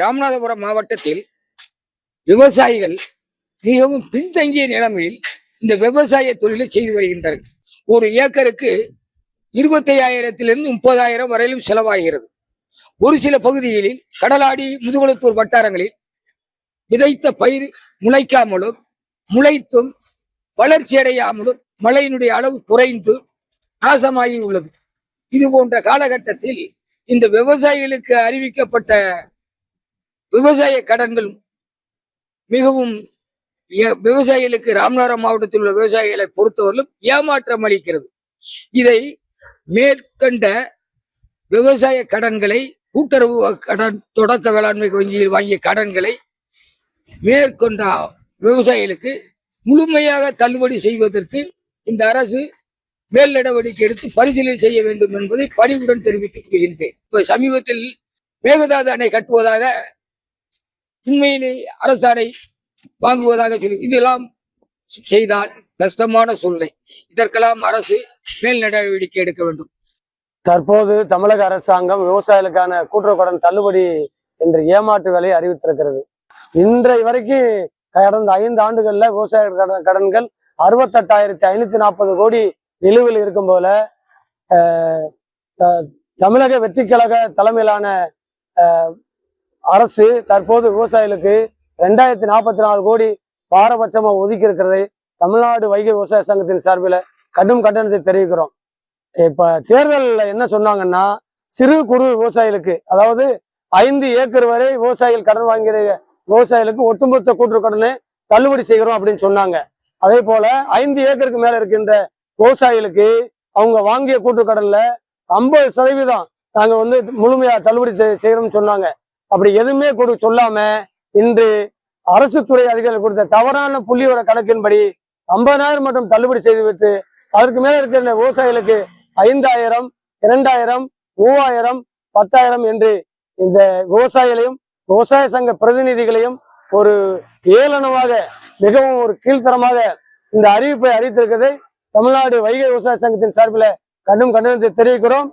ராமநாதபுரம் மாவட்டத்தில் விவசாயிகள் மிகவும் பின்தங்கிய நிலைமையில் இந்த விவசாய தொழிலை செய்து வருகின்றனர். ஒரு ஏக்கருக்கு 25,000 30,000 வரையிலும் செலவாகிறது. ஒரு சில பகுதிகளில் கடலாடி முதுகுளத்தூர் வட்டாரங்களில் விதைத்த பயிர் முளைக்காமலும் முளைத்தும் வளர்ச்சி அடையாமலும் மழையினுடைய அளவு குறைந்து நாசமாகி உள்ளது. இது போன்ற காலகட்டத்தில் இந்த விவசாயிகளுக்கு அறிவிக்கப்பட்ட விவசாய கடன்கள் மிகவும் விவசாயிகளுக்கு ராமநாதபுரம் மாவட்டத்தில் உள்ள விவசாயிகளை பொறுத்தவரையிலும் ஏமாற்றம் அளிக்கிறது. இதை மேற்கண்ட விவசாய கடன்களை கூட்டுறவு கடன் தொடக்க வேளாண்மை வங்கியில் வாங்கிய கடன்களை மேற்கொண்ட விவசாயிகளுக்கு முழுமையாக தள்ளுபடி செய்வதற்கு இந்த அரசு மேல் நடவடிக்கை எடுத்து பரிசீலனை செய்ய வேண்டும் என்பதை பணிவுடன் தெரிவித்துக் கொள்கின்றேன். இப்ப சமீபத்தில் மேகதாது அணை கட்டுவதாக உண்மையிலே அரசாணை வாங்குவதாக சொல்லி இதெல்லாம் செய்தால் கஷ்டமான சூழ்நிலை. இதற்கெல்லாம் அரசு மேல் நடவடிக்கை எடுக்க வேண்டும். தற்போது தமிழக அரசாங்கம் விவசாயிகளுக்கான கூட்டுறவு கடன் தள்ளுபடி என்ற ஏமாற்று வேலையை அறிவித்திருக்கிறது. இன்றைய வரைக்கும் கடந்த 5 ஆண்டுகள்ல விவசாய கடன்கள் 68,540 கோடி நிலுவையில் இருக்கும் போல தமிழக வெற்றி கழக தலைமையிலான அரசு தற்போது விவசாயிகளுக்கு 2044 கோடி பாரபட்சமா ஒதுக்கி இருக்கிறதை தமிழ்நாடு வைகை விவசாய சங்கத்தின் சார்பில் கடும் கண்டனத்தை தெரிவிக்கிறோம். இப்ப தேர்தலில் என்ன சொன்னாங்கன்னா, சிறு குறு விவசாயிகளுக்கு, அதாவது 5 ஏக்கர் வரை விவசாயிகள் கடன் வாங்கிற விவசாயிகளுக்கு ஒட்டுமொத்த கூட்டுறவு கடனை தள்ளுபடி செய்கிறோம் அப்படின்னு சொன்னாங்க. அதே போல 5 ஏக்கருக்கு மேல இருக்கின்ற விவசாயிகளுக்கு அவங்க வாங்கிய கூட்டுறவு கடன்ல 50% நாங்க முழுமையா தள்ளுபடி செய்யறோம்னு சொன்னாங்க. அப்படி எதுவுமே சொல்லாம இன்று அரசு துறை அதிகாரிகள் கொடுத்த தவறான புள்ளிவர கணக்கின்படி 50,000 மட்டும் தள்ளுபடி செய்துவிட்டு அதற்கு மேல இருக்கிற விவசாயிகளுக்கு 5,000, 2,000, 3,000, 10,000 என்று இந்த விவசாயிகளையும் விவசாய சங்க பிரதிநிதிகளையும் ஒரு ஏளனமாக மிகவும் ஒரு கீழ்த்தரமாக இந்த அறிவிப்பை அறிவித்திருக்கிறதை தமிழ்நாடு வைகை விவசாய சங்கத்தின் சார்பில் கடும் கண்டனத்தை தெரிவிக்கிறோம்.